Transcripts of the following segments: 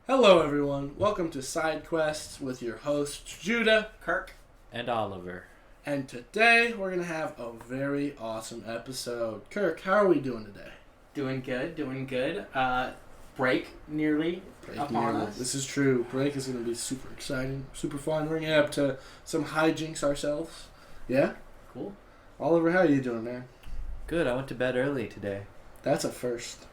Hello, everyone. Welcome to SideQuests with your hosts, Judah, Kirk, and Oliver. and today we're going to have a very awesome episode. Kirk, how are we doing today? doing good. Break nearly upon us. This is true. Break is going to be super exciting, super fun. We're going to get up to some hijinks ourselves. Yeah? Cool. Oliver, how are you doing, man? Good, I went to bed early today. That's a first.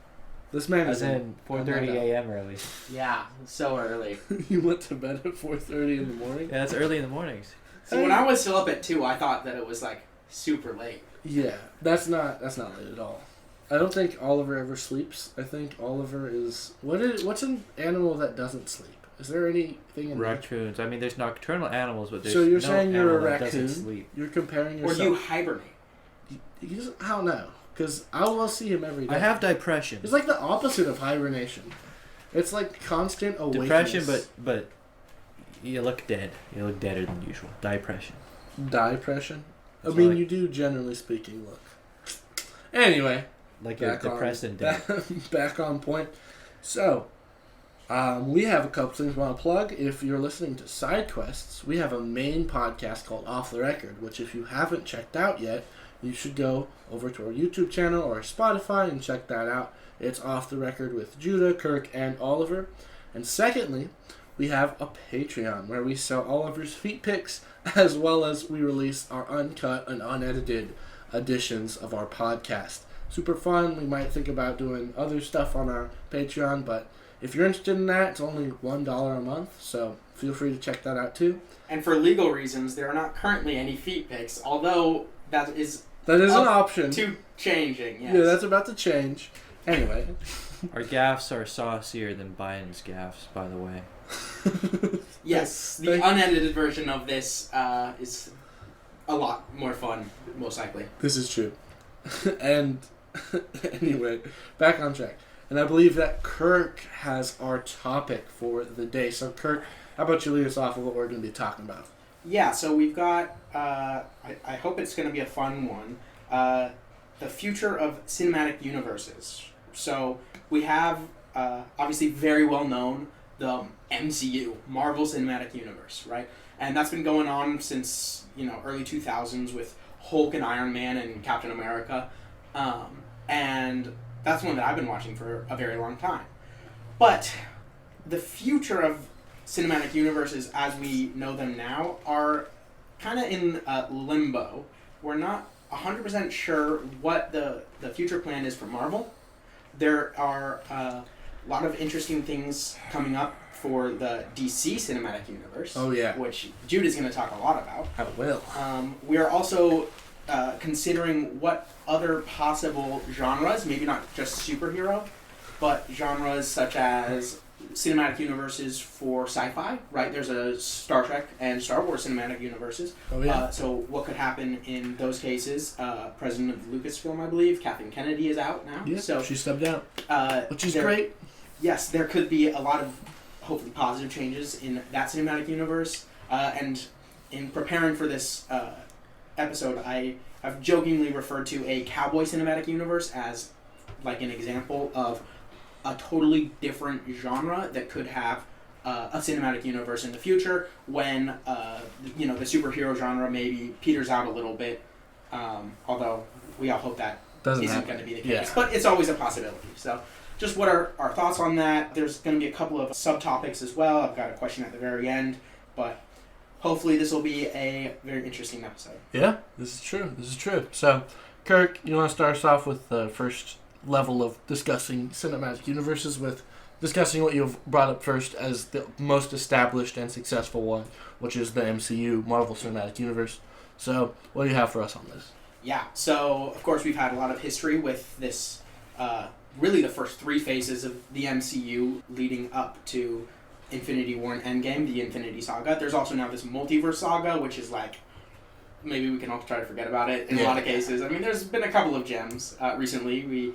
This man As is in 4:30 a.m. early. Yeah, so early. You went to bed at 4:30 in the morning? Yeah, it's early in the mornings. So when I was still up at 2, I thought that it was like super late. Yeah, that's not late at all. I don't think Oliver ever sleeps. I think Oliver is what's an animal that doesn't sleep? Is there anything in Raccoons. I mean, there's nocturnal animals, but there's So you're no saying you're a animal that doesn't raccoon? sleep. You're comparing Or yourself. you hibernate. I don't know, because I will see him every day. I have depression. It's like the opposite of hibernation. It's like constant awakeness. Depression, but you look dead. You look deader than usual. Depression. Depression? I That's mean, like- you do generally speaking look. Anyway, Like you're depressed and dead. back on point. So, we have a couple things we want to plug. If you're listening to SideQuests, we have a main podcast called Off the Record, which if you haven't checked out yet, you should go over to our YouTube channel or Spotify and check that out. It's Off the Record with Judah, Kirk, and Oliver. And secondly, we have a Patreon where we sell Oliver's feet pics as well as we release our uncut and unedited editions of our podcast. Super fun. We might think about doing other stuff on our Patreon, but if you're interested in that, it's only $1 a month, so feel free to check that out too. And for legal reasons, there are not currently any feet pics, although that is That is an option. to changing, yes. Yeah, that's about to change. Anyway. Our gaffs are saucier than Biden's gaffs, by the way. Yes, the unedited version of this is a lot more fun, most likely. This is true. And anyway, back on track. And I believe that Kirk has our topic for the day. So Kirk, how about you lead us off with what we're going to be talking about? Yeah, so we've got, I hope it's going to be a fun one, the future of cinematic universes. So we have, obviously very well known, the MCU, Marvel Cinematic Universe, right? And that's been going on since, early 2000s with Hulk and Iron Man and Captain America. And that's one that I've been watching for a very long time. But the future of cinematic universes as we know them now are kind of in limbo. We're not 100% sure what the future plan is for Marvel. There are a lot of interesting things coming up for the DC cinematic universe. Oh, yeah. Which Jude is going to talk a lot about. I will. We are also considering what other possible genres, maybe not just superhero, but genres such as cinematic universes for sci-fi, right? There's a Star Trek and Star Wars cinematic universes. Oh, yeah. So what could happen in those cases? President of Lucasfilm, I believe, Kathleen Kennedy is out now. Yeah, so she stepped down, which is there, great. Yes, there could be a lot of hopefully positive changes in that cinematic universe. And in preparing for this episode, I have jokingly referred to a cowboy cinematic universe as like an example of a totally different genre that could have a cinematic universe in the future when the superhero genre maybe peters out a little bit, although we all hope that isn't going to be the case. Yeah. But it's always a possibility. So just what are our thoughts on that? There's going to be a couple of subtopics as well. I've got a question at the very end, but hopefully this will be a very interesting episode. Yeah, this is true. So, Kirk, you want to start us off with the first level of discussing cinematic universes with discussing what you've brought up first as the most established and successful one, which is the MCU, Marvel Cinematic Universe. So, what do you have for us on this? Yeah, so of course we've had a lot of history with this, really the first 3 phases of the MCU leading up to Infinity War and Endgame, the Infinity Saga. There's also now this multiverse saga, which is like, maybe we can all try to forget about it in a lot of cases. I mean, there's been a couple of gems recently. We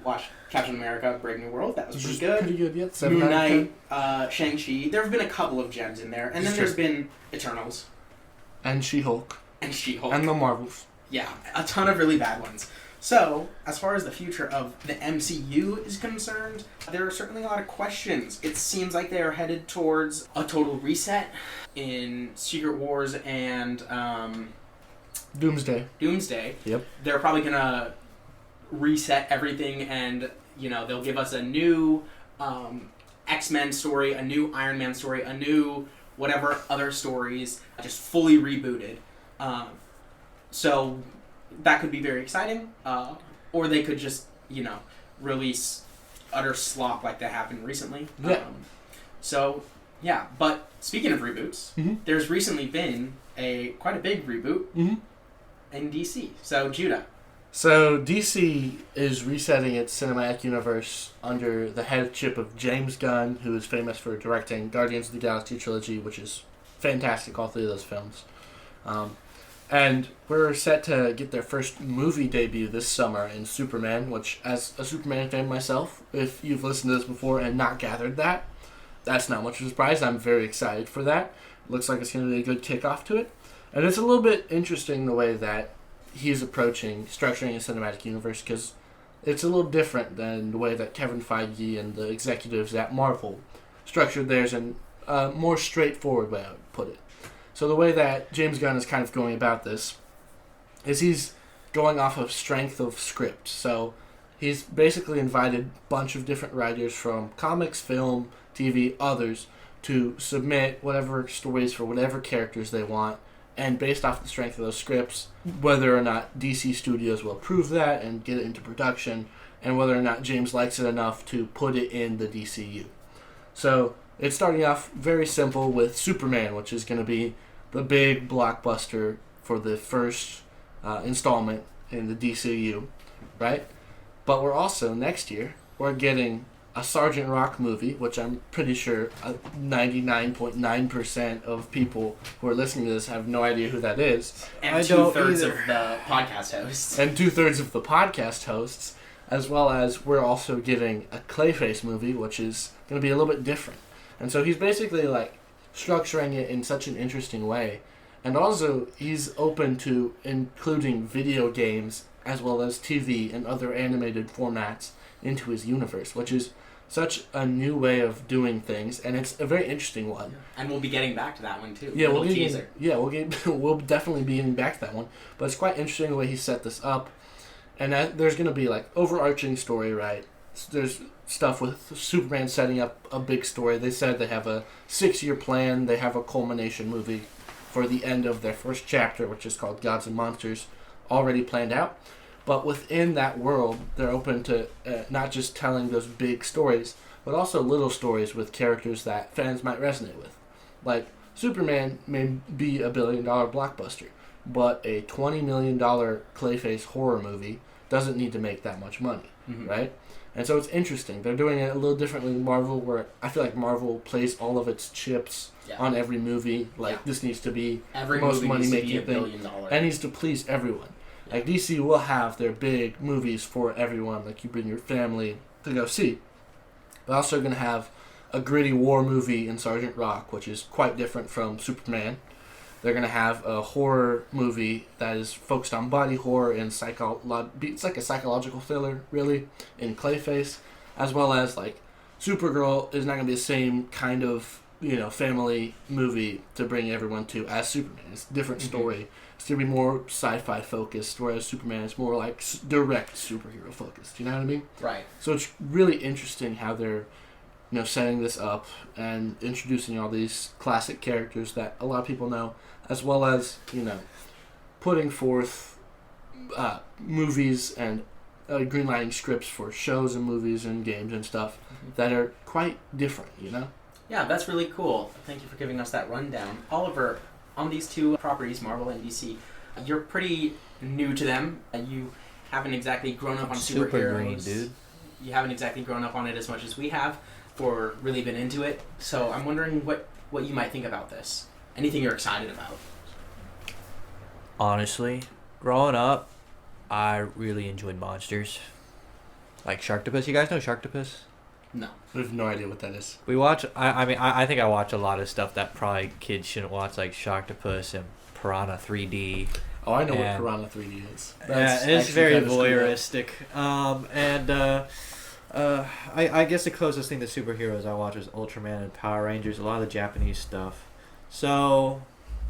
watched Captain America Brave New World. That was pretty good. Pretty good, yeah. Moon Knight, Shang-Chi. There have been a couple of gems in there. And then there's been Eternals. And She-Hulk. And She-Hulk. And the Marvels. Yeah, a ton of really bad ones. So, as far as the future of the MCU is concerned, there are certainly a lot of questions. It seems like they are headed towards a total reset in Secret Wars and Doomsday. Yep. They're probably going to reset everything, and, they'll give us a new X-Men story, a new Iron Man story, a new whatever other stories, just fully rebooted. So that could be very exciting. Or they could just, release utter slop like that happened recently. Yeah. But speaking of reboots, there's recently been quite a big reboot in DC. So, Judah. So DC is resetting its cinematic universe under the headship of James Gunn, who is famous for directing Guardians of the Galaxy trilogy, which is fantastic, all three of those films. And we're set to get their first movie debut this summer in Superman, which, as a Superman fan myself, if you've listened to this before and not gathered that, that's not much of a surprise. I'm very excited for that. Looks like it's going to be a good kickoff to it. And it's a little bit interesting the way that he's structuring a cinematic universe, because it's a little different than the way that Kevin Feige and the executives at Marvel structured theirs, in a more straightforward way, I would put it. So the way that James Gunn is kind of going about this is he's going off of strength of script. So he's basically invited a bunch of different writers from comics, film, TV, others, to submit whatever stories for whatever characters they want, and based off the strength of those scripts, whether or not DC Studios will approve that and get it into production, and whether or not James likes it enough to put it in the DCU. So it's starting off very simple with Superman, which is going to be the big blockbuster for the first installment in the DCU, right? But we're also, next year, we're getting a Sergeant Rock movie, which I'm pretty sure 99.9% of people who are listening to this have no idea who that is. And two-thirds of the podcast hosts. As well as we're also getting a Clayface movie, which is going to be a little bit different. And so he's basically structuring it in such an interesting way. And also he's open to including video games as well as TV and other animated formats into his universe, which is such a new way of doing things, and it's a very interesting one. And we'll be getting back to that one too. Yeah, we'll definitely be getting back to that one. But it's quite interesting the way he set this up, and there's going to be overarching story, right? There's stuff with Superman setting up a big story. They said they have a 6-year plan. They have a culmination movie for the end of their first chapter, which is called Gods and Monsters, already planned out. But within that world, they're open to not just telling those big stories, but also little stories with characters that fans might resonate with. Like, Superman may be a $1 billion blockbuster, but a $20 million Clayface horror movie doesn't need to make that much money, right? And so it's interesting. They're doing it a little differently than Marvel, where I feel like Marvel plays all of its chips on every movie. This needs to be every most movie money-making $1 thing. billion. And needs to please everyone. Like, DC will have their big movies for everyone, like you bring your family to go see. They're also going to have a gritty war movie in Sergeant Rock, which is quite different from Superman. They're going to have a horror movie that is focused on body horror and it's like a psychological thriller, really, in Clayface. As well as, Supergirl is not going to be the same kind of, family movie to bring everyone to as Superman. It's a different story. It's going to be more sci-fi focused, whereas Superman is more direct superhero focused. You know what I mean? Right. So it's really interesting how they're, setting this up and introducing all these classic characters that a lot of people know, as well as, putting forth movies and greenlighting scripts for shows and movies and games and stuff that are quite different, Yeah, that's really cool. Thank you for giving us that rundown. Oliver, on these two properties, Marvel and DC, you're pretty new to them. You haven't exactly grown up on superheroes. Super green, dude. You haven't exactly grown up on it as much as we have, or really been into it. So I'm wondering what you might think about this. Anything you're excited about? Honestly, growing up, I really enjoyed monsters. Like Sharktopus. You guys know Sharktopus? No. I have no idea what that is. We watch. I think I watch a lot of stuff that probably kids shouldn't watch, like Sharktopus and Piranha 3D. Oh, I know And- what Piranha 3D is. Yeah, it's actually very kinda screwed up. voyeuristic. I guess the closest thing to superheroes I watch is Ultraman and Power Rangers, a lot of the Japanese stuff. So,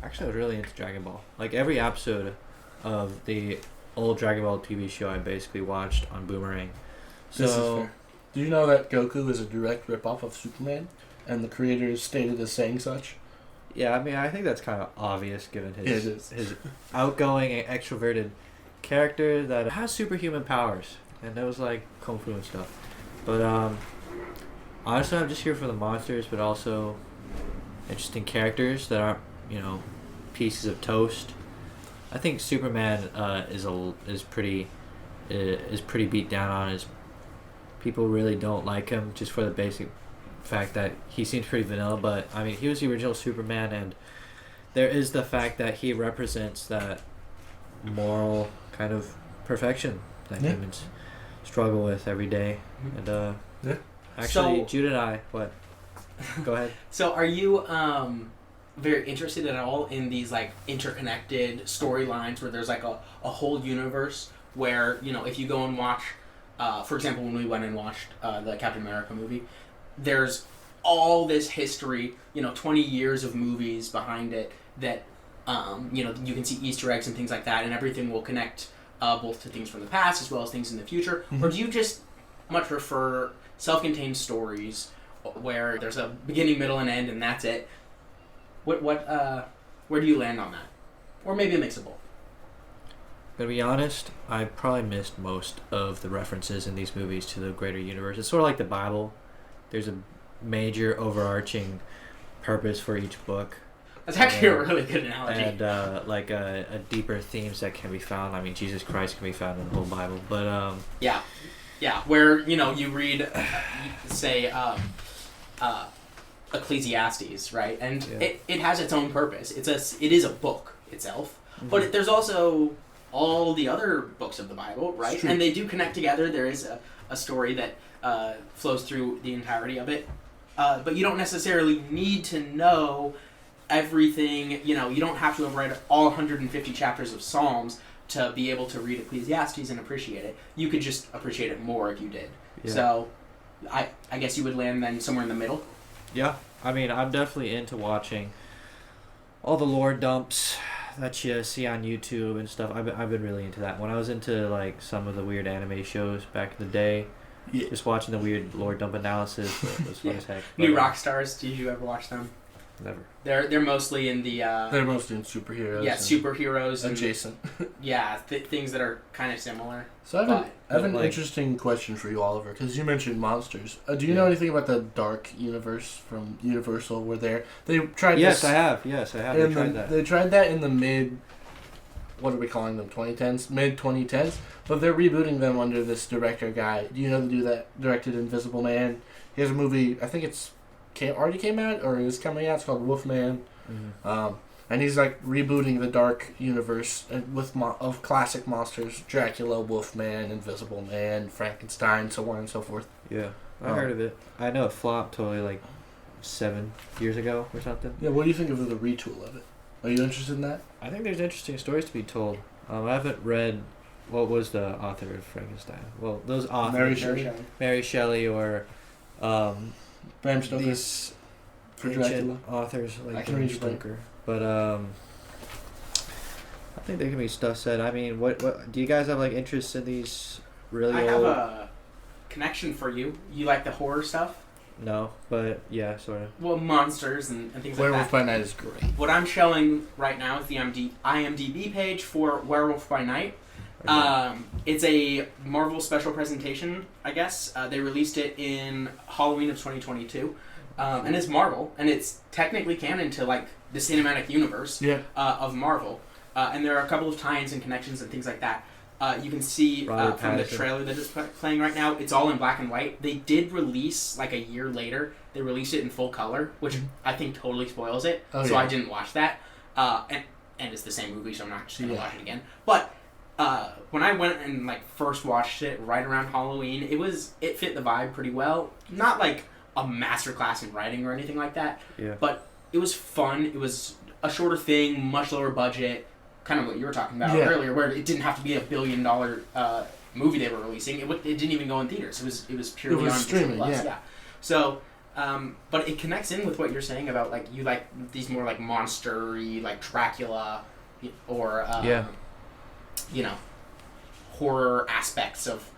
actually, I was really into Dragon Ball. Like, every episode of the old Dragon Ball TV show I basically watched on Boomerang. This is So, fair. Do you know that Goku is a direct ripoff of Superman? And the creator is stated as saying such? yeah, I mean, I think that's kind of obvious given his It is. his outgoing and extroverted character that has superhuman powers and knows like kung fu and stuff. But honestly, I'm just here for the monsters, but also interesting characters that aren't pieces of toast. I think Superman is pretty beat down on. His people really don't like him just for the basic fact that he seems pretty vanilla, but I mean he was the original Superman, and there is the fact that he represents that moral kind of perfection that Yeah. humans struggle with every day. And Yeah. actually So- Jude and I go ahead. So are you very interested at all in these like interconnected storylines where there's like a whole universe where, if you go and watch, for example, when we went and watched the Captain America movie, there's all this history, 20 years of movies behind it that, you can see Easter eggs and things like that, and everything will connect both to things from the past as well as things in the future? Mm-hmm. Or do you just much prefer self-contained stories where there's a beginning, middle, and end, and that's it? Where do you land on that? Or maybe a mix of both. Gonna be honest, I probably missed most of the references in these movies to the greater universe. It's sort of like the Bible. There's a major overarching purpose for each book, That's actually a really good analogy. and like a deeper themes that can be found. I mean, Jesus Christ can be found in the whole Bible, but Yeah, where you read, say, Ecclesiastes, right? And Yeah. it has its own purpose. It is a book itself, Mm-hmm. but there's also all the other books of the Bible, right? true. And they do connect together. There is a story that flows through the entirety of it, but you don't necessarily need to know everything. You don't have to have read all 150 chapters of Psalms to be able to read Ecclesiastes and appreciate it. You could just appreciate it more if you did. Yeah. So, I guess you would land then somewhere in the middle. yeah, I mean, I'm definitely into watching all the lore dumps that you see on YouTube and stuff. I've been really into that. When I was into like some of the weird anime shows back in the day, Yeah. just watching the weird lore dump analysis was fun Yeah. as heck. New But, Rock Stars. Did you ever watch them? Never. They're mostly in the They're mostly in superheroes. yeah and superheroes and adjacent. yeah things that are kind of similar. So I have an Like- interesting question for you, Oliver, because you mentioned monsters. Do you Yeah. know anything about the Dark Universe from Universal? Where they tried Yes, this. I have. Yes, I have. I tried that. They tried that in the mid. What are we calling them? 2010s, mid 2010s. But they're rebooting them under this director guy. Do you know the dude that directed Invisible Man? He has a movie. I think already came out or is coming out. It's called Wolfman. Mhm. And he's like rebooting the Dark Universe with of classic monsters: Dracula, Wolfman, Invisible Man, Frankenstein, so on and so forth. Yeah, I heard of it. I know it flopped totally like 7 years ago or something. Yeah, what do you think of the retool of it? Are you interested in that? I think there's interesting stories to be told. I haven't read. What was the author of Frankenstein? Well, those authors, Mary Shelley. Mary Shelley, or Bram Stoker these for ancient Dracula. authors I like can Bram read your brain. Stoker. But I think there can be stuff said. I mean, what do you guys have like interest in these really I have old? a connection for you. You like the horror stuff? No, but yeah, sort of. Well, monsters and things like Werewolf that. by Night is great. What I'm showing right now is the IMDb page for Werewolf by Night. It's a Marvel special presentation, I guess. They released it in Halloween of 2022. And it's Marvel, and it's technically canon to like the cinematic universe of Marvel. And there are a couple of tie-ins and connections and things like that. You can see from the Patterson. trailer that is playing right now, it's all in black and white. They did release, like a year later, they released it in full color, which I think totally spoils it. Oh, So yeah. I didn't watch that. And it's the same movie, so I'm not just going to watch it again. But when I went and like first watched it right around Halloween, it fit the vibe pretty well. Not like a masterclass in writing or anything like that, Yeah. but it was fun. It was a shorter thing, much lower budget. kind of what you were talking about earlier, where it didn't have to be $1 billion movie they were releasing. It didn't even go in theaters. It was purely on streaming. Disney Plus. Yeah. So, but it connects in with what you're saying about like you like these more like monster-y, like Dracula, or you know, horror aspects of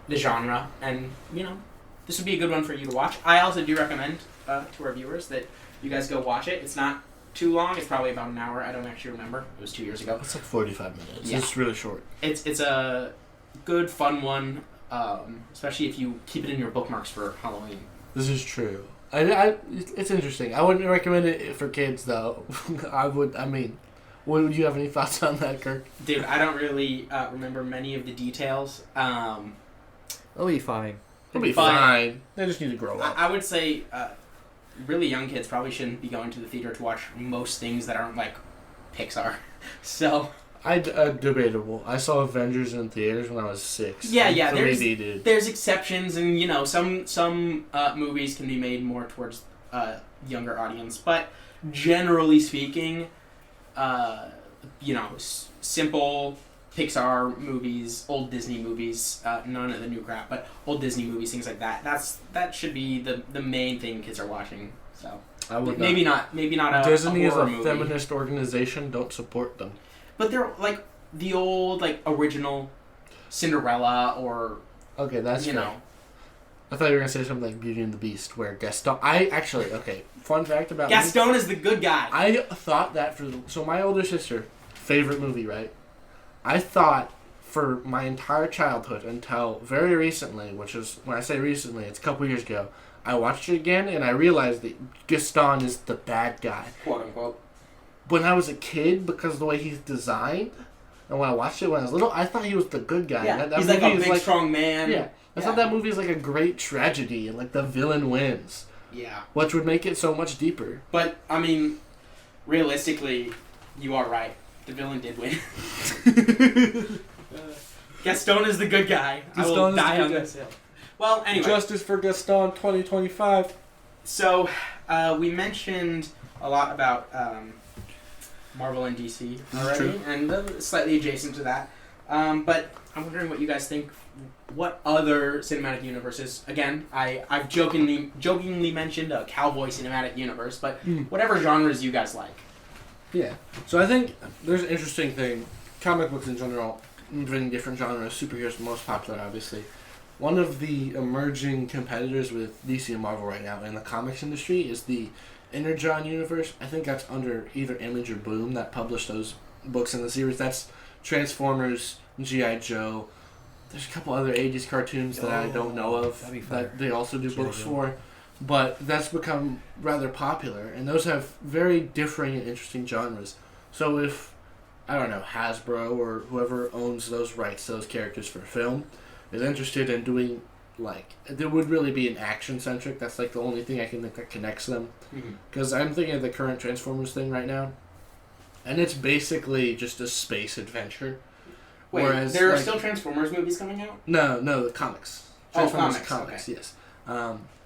the genre, and you know, this would be a good one for you to watch. I also do recommend to our viewers that you guys go watch it. It's not too long. It's probably about an hour. I don't actually remember. It was 2 years ago. It's like 45 minutes. Yeah. It's really short. It's a good, fun one, especially if you keep it in your bookmarks for Halloween. This is true. It's interesting. I wouldn't recommend it for kids, though. Would you have any thoughts on that, Kirk? Dude, I don't really remember many of the details. It'll be fine. It'll be fine. They just need to grow up. I would say really young kids probably shouldn't be going to the theater to watch most things that aren't like Pixar. So debatable. I saw Avengers in theaters when I was 6. Yeah. There's exceptions, and you know some movies can be made more towards younger audience, but generally speaking, you know, simple Pixar movies, old Disney movies, none of the new crap, but old Disney movies, things like that. That should be the main thing kids are watching. So I would maybe not a Disney is a movie. feminist organization. Don't support them. But they're like the old like original Cinderella or okay, that's you fair. know. I thought you were gonna say something like Beauty and the Beast, where Gaston. Fun fact about Gaston is the good guy. I thought that so my older sister, favorite movie, right? I thought for my entire childhood until very recently, which is when I say recently, it's a couple years ago. I watched it again and I realized that Gaston is the bad guy, quote unquote. When I was a kid, because of the way he's designed, and when I watched it when I was little, I thought he was the good guy. Yeah, that he's like a big, strong man. Yeah. I thought that movie is like a great tragedy, and like the villain wins. Yeah. Which would make it so much deeper. But, I mean, realistically, you are right. The villain did win. Gaston is the good guy. I will die on this hill. Well, anyway. Justice for Gaston 2025. So, we mentioned a lot about Marvel and DC already, and slightly adjacent to that. But I'm wondering what you guys think. What other cinematic universes? Again, I've jokingly mentioned a cowboy cinematic universe, but whatever genres you guys like. Yeah. So I think there's an interesting thing. Comic books in general, even different genres. Superheroes the most popular, obviously. One of the emerging competitors with DC and Marvel right now in the comics industry is the Energon universe. I think that's under either Image or Boom that published those books in the series. That's Transformers, G.I. Joe. There's a couple other 80s cartoons that I don't know of that they also do books for. But that's become rather popular, and those have very differing and interesting genres. So if, I don't know, Hasbro or whoever owns those rights to those characters for film is interested in doing, like, there would really be an action-centric. That's, like, the only thing I can think that connects them. Because I'm thinking of the current Transformers thing right now, and it's basically just a space adventure. Wait, whereas, there are still Transformers movies coming out? No, the comics. Transformers comics, okay. Yes.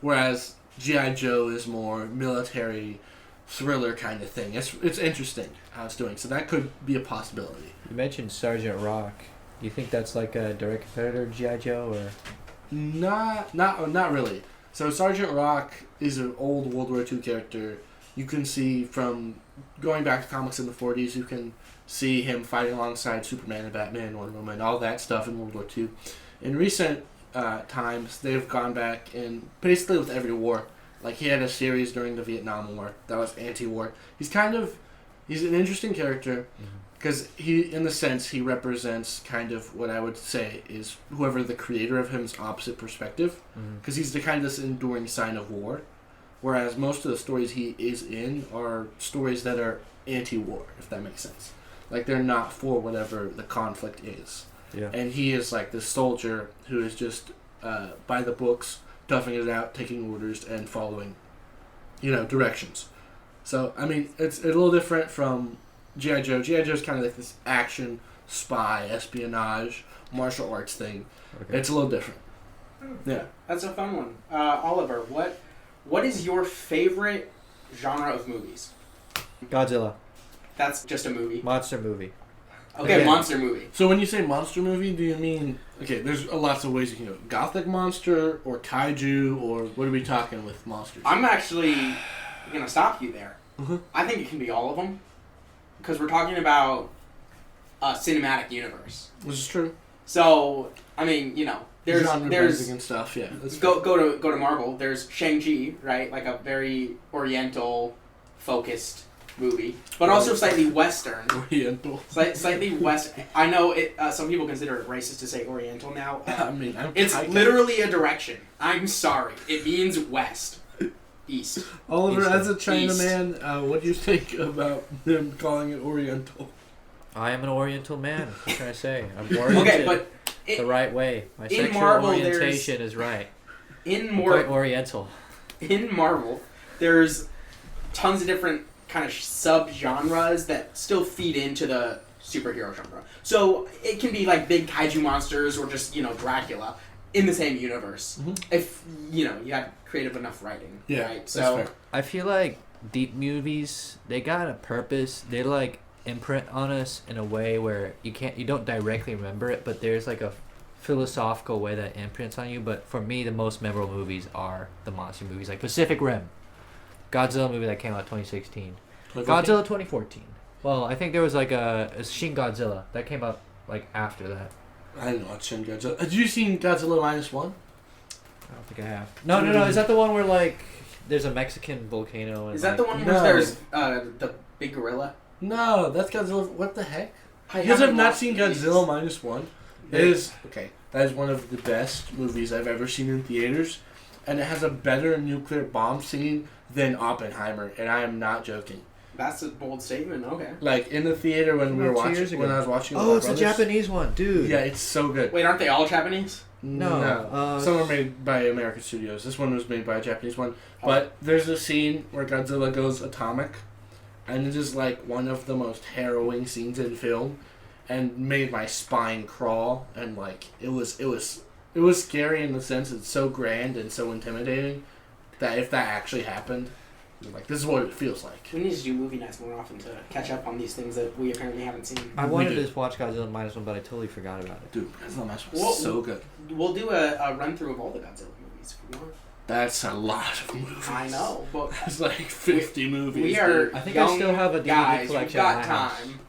Whereas G.I. Joe is more military thriller kind of thing. It's interesting how it's doing, so that could be a possibility. You mentioned Sergeant Rock. You think that's like a direct competitor to G.I. Joe, or? Not really. So Sergeant Rock is an old World War II character. You can see from going back to comics in the 40s, you can see him fighting alongside Superman and Batman, Wonder Woman, all that stuff in World War II. In recent times, they've gone back and basically with every war. Like, he had a series during the Vietnam War that was anti-war. He's an interesting character because in the sense, he represents kind of what I would say is whoever the creator of him's opposite perspective, because he's the kind of this enduring sign of war. Whereas most of the stories he is in are stories that are anti-war, if that makes sense. Like, they're not for whatever the conflict is. Yeah. And he is like this soldier who is just by the books, toughing it out, taking orders, and following, directions. So, I mean, it's a little different from G.I. Joe. G.I. Joe is kind of like this action, spy, espionage, martial arts thing. Okay. It's a little different. Yeah. That's a fun one. Oliver, what is your favorite genre of movies? Godzilla. That's just a movie. Monster movie. Okay, Yeah. monster movie. So when you say monster movie, do you mean okay? There's lots of ways you can go. Gothic monster or kaiju or what are we talking with monsters? I'm actually gonna stop you there. Mhm. I think it can be all of them, because we're talking about a cinematic universe. Which is true. So I mean, there's Genre-bending and stuff. Yeah. That's go to Marvel. There's Shang-Chi, right? Like a very Oriental focused movie, but also slightly Western. Oriental. Slightly West. I know it. Some people consider it racist to say Oriental now. I mean, It's literally a direction. I'm sorry. It means West, East. Oliver, East. as a Chinaman, what do you think about them calling it Oriental? I am an Oriental man. What can I say? I'm oriented Okay, but the right way. My in sexual Marvel, orientation is right. in I'm quite more Oriental. in Marvel, there's tons of different kind of sub-genres that still feed into the superhero genre. So it can be like big kaiju monsters or just, Dracula in the same universe. Mhm. If, you have creative enough writing. Yeah, Right? that's So fair. I feel like deep movies, they got a purpose. They like imprint on us in a way where you don't directly remember it, but there's like a philosophical way that imprints on you. But for me, the most memorable movies are the monster movies, like Pacific Rim, Godzilla movie that came out 2016, Godzilla 2014. Well, I think there was like a Shin Godzilla that came out like after that. I didn't watch Shin Godzilla. Have you seen Godzilla -1? I don't think I have. No. Is that the one where like there's a Mexican volcano? And, is that the one where No. there's the big gorilla? No, that's Godzilla. What the heck? I You guys have haven't not watched seen these. Godzilla -1? It is okay. That is one of the best movies I've ever seen in theaters, and it has a better nuclear bomb scene than Oppenheimer, and I am not joking. That's a bold statement. Okay. Like in the theater when we were About 2 watching, years when ago. I was watching. with Oh, my it's a brothers. Japanese one, dude. Yeah, it's so good. Wait, aren't they all Japanese? No, Some are made by American studios. This one was made by a Japanese one. But there's a scene where Godzilla goes atomic, and it is like one of the most harrowing scenes in film, and made my spine crawl. And like it was scary in the sense it's so grand and so intimidating that if that actually happened, you're like this is what it feels like. We need to do movie nights more often to catch up on these things that we apparently haven't seen. I We wanted did. to watch Godzilla -1, but I totally forgot about it. Dude, Godzilla was Well, so good. We'll do a run through of all the Godzilla movies if we want. That's a lot of movies. I know, but That's like 50 movies. we are. dude. I think I young still have a DVD guys. collection We've at got my house. time.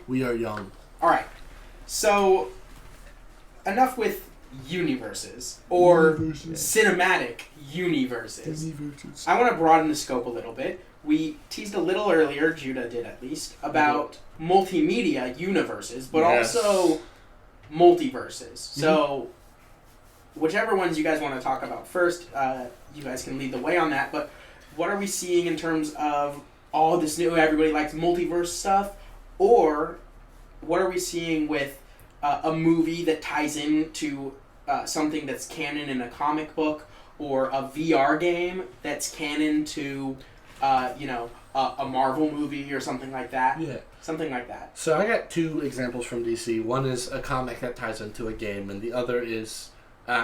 We are young. All right. So enough with universes or cinematic universes. I want to broaden the scope a little bit. We teased a little earlier, Judah did at least, about multimedia universes, but Yes. also multiverses. So, whichever ones you guys want to talk about first, you guys can lead the way on that. But what are we seeing in terms of all this new, everybody likes multiverse stuff, or what are we seeing with a movie that ties into something that's canon in a comic book, or a VR game that's canon to, a Marvel movie or something like that? Yeah. Something like that. So I got two examples from DC. One is a comic that ties into a game, and the other is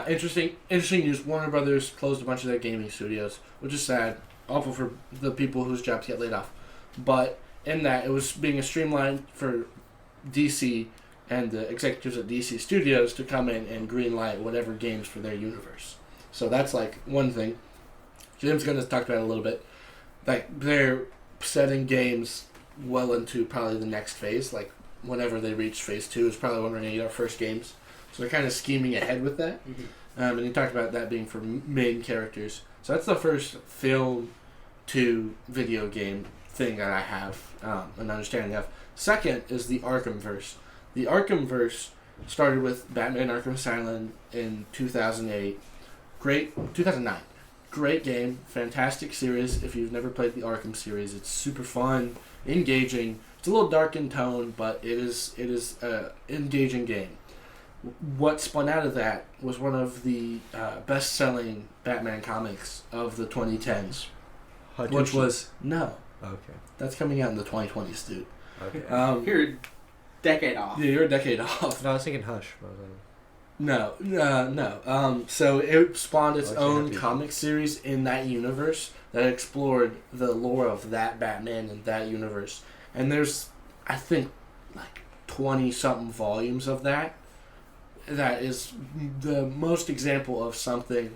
interesting news. Warner Brothers closed a bunch of their gaming studios, which is sad. Awful for the people whose jobs get laid off. But in that, it was being a streamline for DC and the executives at DC Studios to come in and greenlight whatever games for their universe. So that's like one thing. Jim's going to talk about it a little bit. Like they're setting games well into probably the next phase. Like whenever they reach phase 2 is probably when we're going to get our first games. So they're kind of scheming ahead with that. Mm-hmm. And he talked about that being for main characters. So that's the first film to video game thing that I have an understanding of. Second is the Arkhamverse. The Arkhamverse started with Batman Arkham Asylum in 2008. 2009. Great game, fantastic series. If you've never played the Arkham series, it's super fun, engaging. It's a little dark in tone, but it is an engaging game. What spun out of that was one of the best-selling Batman comics of the 2010s, which was Okay. that's coming out in the 2020s, dude. Okay. You're a decade off. Yeah, you're a decade off. No, I was thinking Hush. But I was like, No. So it spawned its Oh, actually, own happy. comic series in that universe that explored the lore of that Batman and that universe. And there's, I think, like 20-something volumes of that. That is the most example of something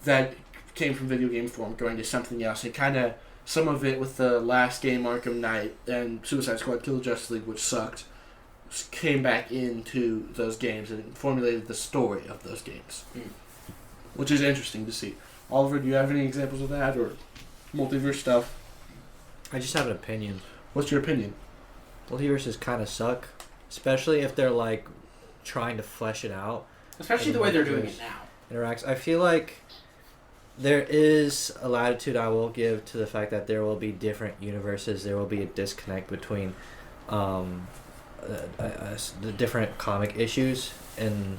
that came from video game form going to something else. And kind of, some of it with the last game, Arkham Knight, and Suicide Squad Kill the Justice League, which sucked, came back into those games and formulated the story of those games. Which is interesting to see. Oliver, do you have any examples of that or multiverse stuff? I just have an opinion. What's your opinion? Multiverses kind of suck, especially if they're like trying to flesh it out. Especially the way they're doing it now. Interacts. I feel like there is a latitude I will give to the fact that there will be different universes. There will be a disconnect between the different comic issues in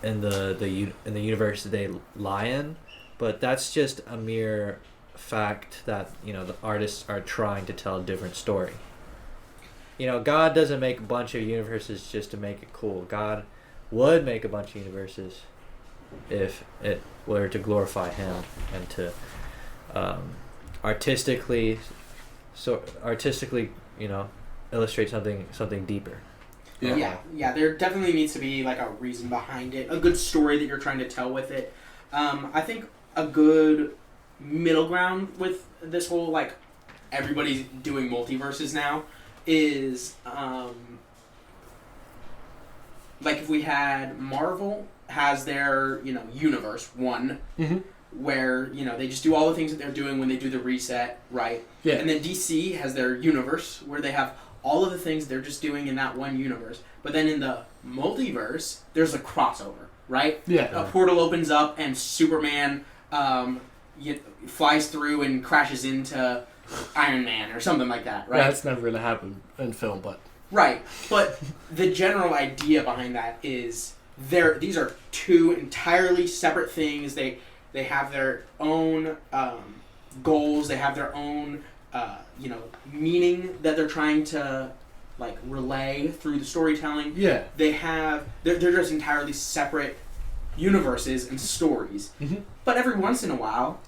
the universe they lie in, but that's just a mere fact that the artists are trying to tell a different story. God doesn't make a bunch of universes just to make it cool. God would make a bunch of universes if it were to glorify him and to artistically illustrate something deeper. Yeah, there definitely needs to be like a reason behind it, a good story that you're trying to tell with it. I think a good middle ground with this whole like everybody's doing multiverses now is like if we had Marvel has their universe one where they just do all the things that they're doing when they do the reset, right? Yeah. And then DC has their universe where they have all of the things they're just doing in that one universe. But then in the multiverse, there's a crossover, right? Yeah. A portal opens up and Superman flies through and crashes into Iron Man or something like that, right? Yeah, that's never going to happen in film, but... Right. But the general idea behind that is these are two entirely separate things. They have their own goals. They have their own... meaning that they're trying to like relay through the storytelling. Yeah. They're just entirely separate universes and stories. But every once in a while,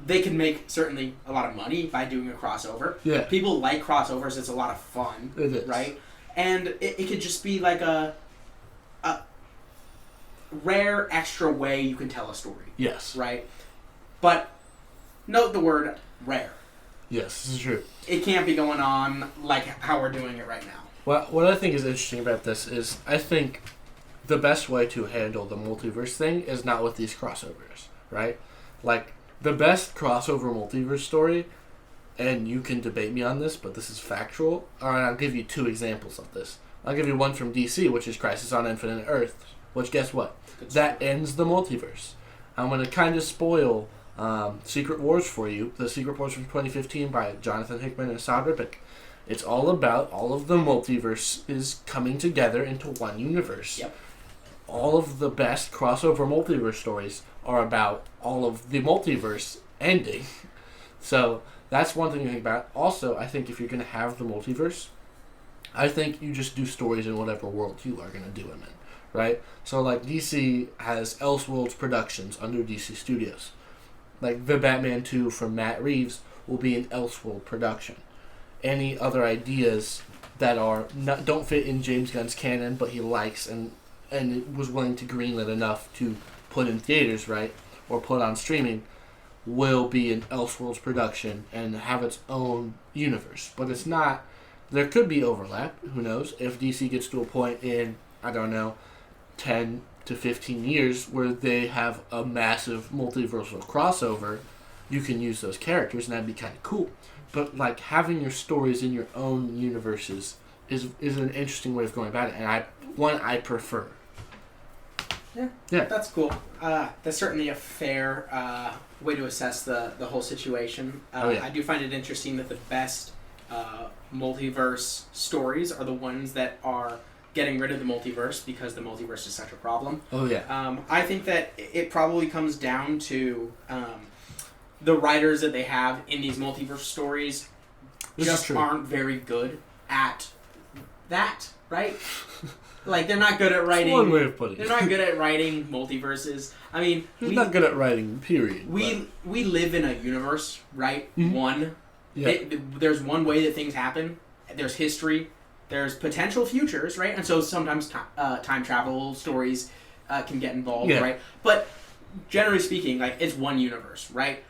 they can make certainly a lot of money by doing a crossover. Yeah. People like crossovers. It's a lot of fun. It is. Right? And it could just be like a rare extra way you can tell a story. Yes. Right? But note the word rare. Yes, this is true. It can't be going on like how we're doing it right now. Well, what I think is interesting about this is I think the best way to handle the multiverse thing is not with these crossovers, right? Like, the best crossover multiverse story, and you can debate me on this, but this is factual. Alright, I'll give you two examples of this. I'll give you one from DC, which is Crisis on Infinite Earths, which, guess what? That ends the multiverse. I'm going to kind of spoil... Secret Wars for you. The Secret Wars from 2015 by Jonathan Hickman and Saad Ripik. It's all about all of the multiverse is coming together into one universe. Yep. All of the best crossover multiverse stories are about all of the multiverse ending. So that's one thing to think about. Also, I think if you're going to have the multiverse, I think you just do stories in whatever world you are going to do them in. Right? So like DC has Elseworlds Productions under DC Studios. Like, the Batman 2 from Matt Reeves will be an Elseworld production. Any other ideas that don't fit in James Gunn's canon, but he likes and was willing to greenlit enough to put in theaters, right, or put on streaming, will be an Elseworlds production and have its own universe. But it's not... There could be overlap, who knows, if DC gets to a point in, I don't know, 10... to 15 years where they have a massive multiversal crossover, you can use those characters and that'd be kind of cool. But like having your stories in your own universes is an interesting way of going about it, and I prefer. Yeah, that's cool. That's certainly a fair way to assess the whole situation. I do find it interesting that the best multiverse stories are the ones that are getting rid of the multiverse because the multiverse is such a problem. Oh, yeah. I think that it probably comes down to the writers that they have in these multiverse stories just aren't very good at that, right? Like, they're not good at writing... That's one way of putting it. They're not good at writing multiverses. I mean... They're not good at writing, period. We live in a universe, right? Mm-hmm. One. Yeah. There's one way that things happen. There's history. There's potential futures, right? And so sometimes time travel stories can get involved, right? But generally speaking, like, it's one universe, right?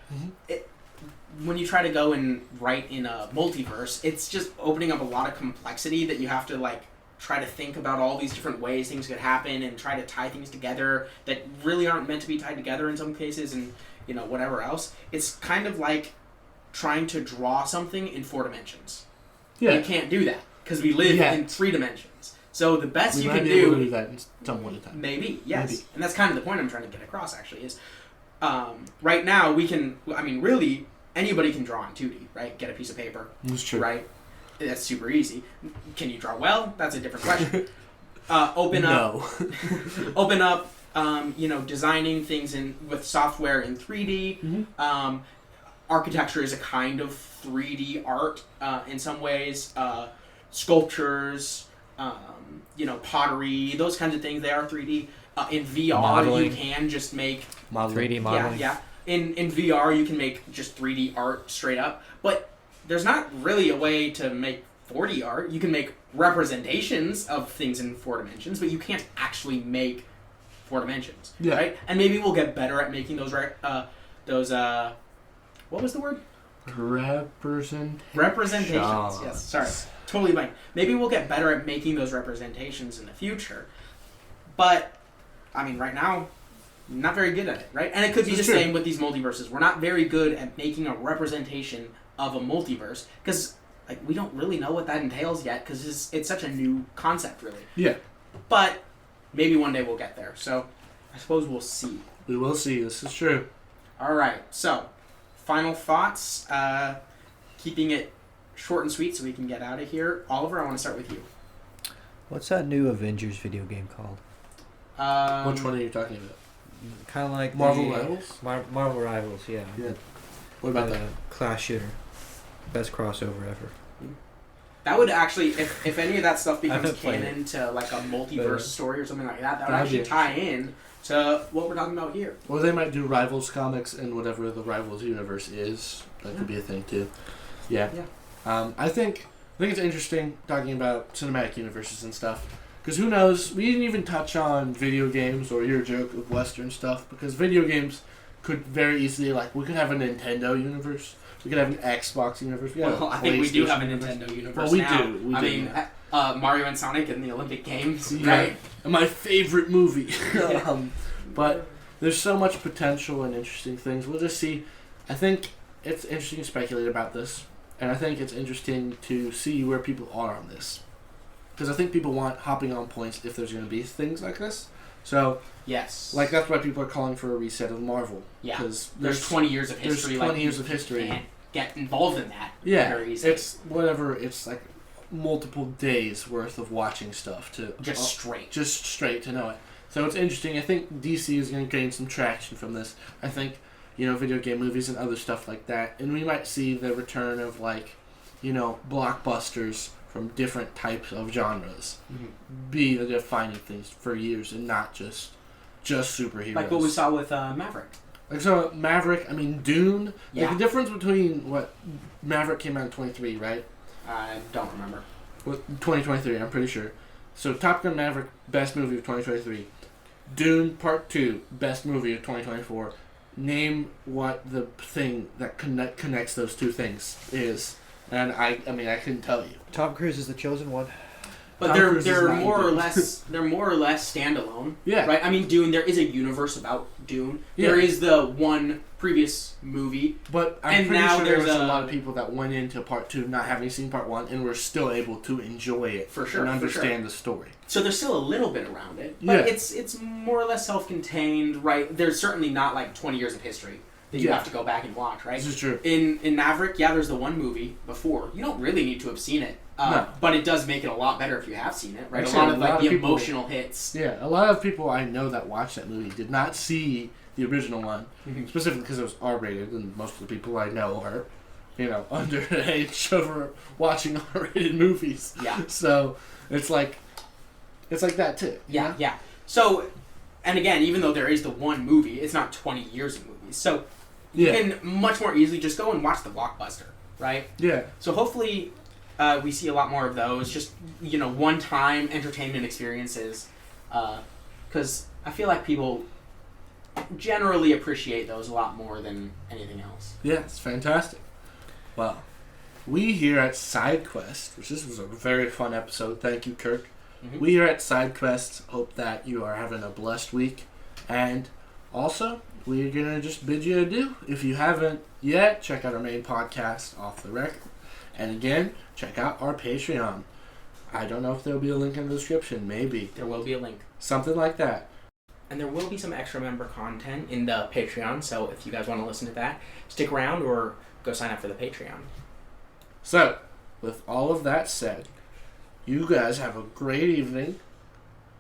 When you try to go and write in a multiverse, it's just opening up a lot of complexity that you have to, like, try to think about all these different ways things could happen and try to tie things together that really aren't meant to be tied together in some cases, and, you know, whatever else. It's kind of like trying to draw something in 4 dimensions. Yeah. You can't do that because we live in 3 dimensions. So the best you can do... We might be able to do that in some point in time. Maybe, yes. Maybe. And that's kind of the point I'm trying to get across, actually, is right now we can... I mean, really, anybody can draw in 2D, right? Get a piece of paper. That's true. Right? That's super easy. Can you draw well? That's a different question. Open up, you know, designing things with software in 3D. Architecture is a kind of 3D art in some ways. Sculptures, you know, pottery, those kinds of things, they are 3D. In VR, modeling. You can just make... 3D modeling. Yeah. In VR, you can make just 3D art straight up. But there's not really a way to make 4D art. You can make representations of things in 4 dimensions, but you can't actually make 4 dimensions. Yeah. Right? And maybe we'll get better at making those... what was the word? Representations. Yes, sorry. Totally blank. Maybe we'll get better at making those representations in the future. But, I mean, right now, not very good at it, right? And it could be the same with these multiverses. We're not very good at making a representation of a multiverse because, like, we don't really know what that entails yet because it's such a new concept, really. Yeah. But maybe one day we'll get there. So, I suppose we'll see. We will see. This is true. All right. So, final thoughts. Keeping it short and sweet so we can get out of here. Oliver, I want to start with you. What's that new Avengers video game called? Which one are you talking about? Kind of like Marvel Rivals? Marvel Rivals, yeah. What about that? Class shooter. Best crossover ever. That would actually, if any of that stuff becomes canon to like a multiverse story or something like that, that would actually tie in to what we're talking about here. Or they might do Rivals comics in whatever the Rivals universe is. That could be a thing too. Yeah. I think it's interesting talking about cinematic universes and stuff. Because who knows, we didn't even touch on video games or your joke of Western stuff. Because video games could very easily, like, we could have a Nintendo universe. We could have an Xbox universe. Well, I think we do have a Nintendo universe now. I mean, Mario and Sonic in the Olympic Games, right? My favorite movie. But there's so much potential and interesting things. We'll just see. I think it's interesting to speculate about this. And I think it's interesting to see where people are on this. Because I think people want hopping on points if there's going to be things like this. So, yes. Like, that's why people are calling for a reset of Marvel. Yeah. Because there's 20 years of history. There's 20 years of history. You can't get involved in that. Yeah. Very easily. It's whatever. It's like multiple days worth of watching stuff to... Just straight. Just straight to know it. So it's interesting. I think DC is going to gain some traction from this. I think... You know, video game movies and other stuff like that. And we might see the return of, like, you know, blockbusters from different types of genres be the defining things for years and not just superheroes. Like what we saw with Maverick. Like, so Maverick, I mean, Dune. Yeah. Like, the difference between what Maverick came out in 23, right? I don't remember. 2023, I'm pretty sure. So Top Gun Maverick, best movie of 2023. Dune Part 2, best movie of 2024. Name what the thing that connects those two things is, and I mean I couldn't tell you. Tom Cruise is the chosen one. But they're more or less standalone. Yeah. Right. I mean, Dune. There is a universe about Dune. Yeah. There is the one previous movie. But I'm pretty sure there was a lot of people that went into Part 2 not having seen Part 1 and were still able to enjoy it for sure and understand the story. So there's still a little bit around it, but it's more or less self-contained, right? There's certainly not like 20 years of history that you have to go back and watch, right? This is true. In Maverick, there's the one movie before. You don't really need to have seen it, but it does make it a lot better if you have seen it, right? Actually, a lot of the emotional hits. Yeah, a lot of people I know that watched that movie did not see the original one, specifically because it was R-rated, and most of the people I know are, you know, underage over watching R-rated movies. Yeah. So it's like that too. Yeah. So, and again, even though there is the one movie, it's not 20 years of movies. So you can much more easily just go and watch the blockbuster. right? Yeah. So hopefully we see a lot more of those, just, one-time entertainment experiences, because I feel like people generally appreciate those a lot more than anything else. Yeah, it's fantastic. Well, we here at SideQuest, which this was a very fun episode, thank you, Kirk. Mm-hmm. We here at SideQuest hope that you are having a blessed week, and also, we're going to just bid you adieu. If you haven't yet, check out our main podcast, Off the Record. And again, check out our Patreon. I don't know if there'll be a link in the description. Maybe. There will be a link. Something like that. And there will be some extra member content in the Patreon, so if you guys want to listen to that, stick around or go sign up for the Patreon. So, with all of that said, you guys have a great evening,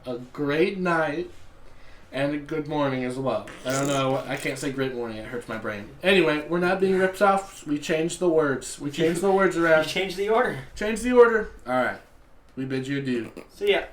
a great night, and a good morning as well. I don't know. I can't say great morning. It hurts my brain. Anyway, we're not being ripped off. We changed the words. We changed the words around. You changed the order. Change the order. All right. We bid you adieu. See ya.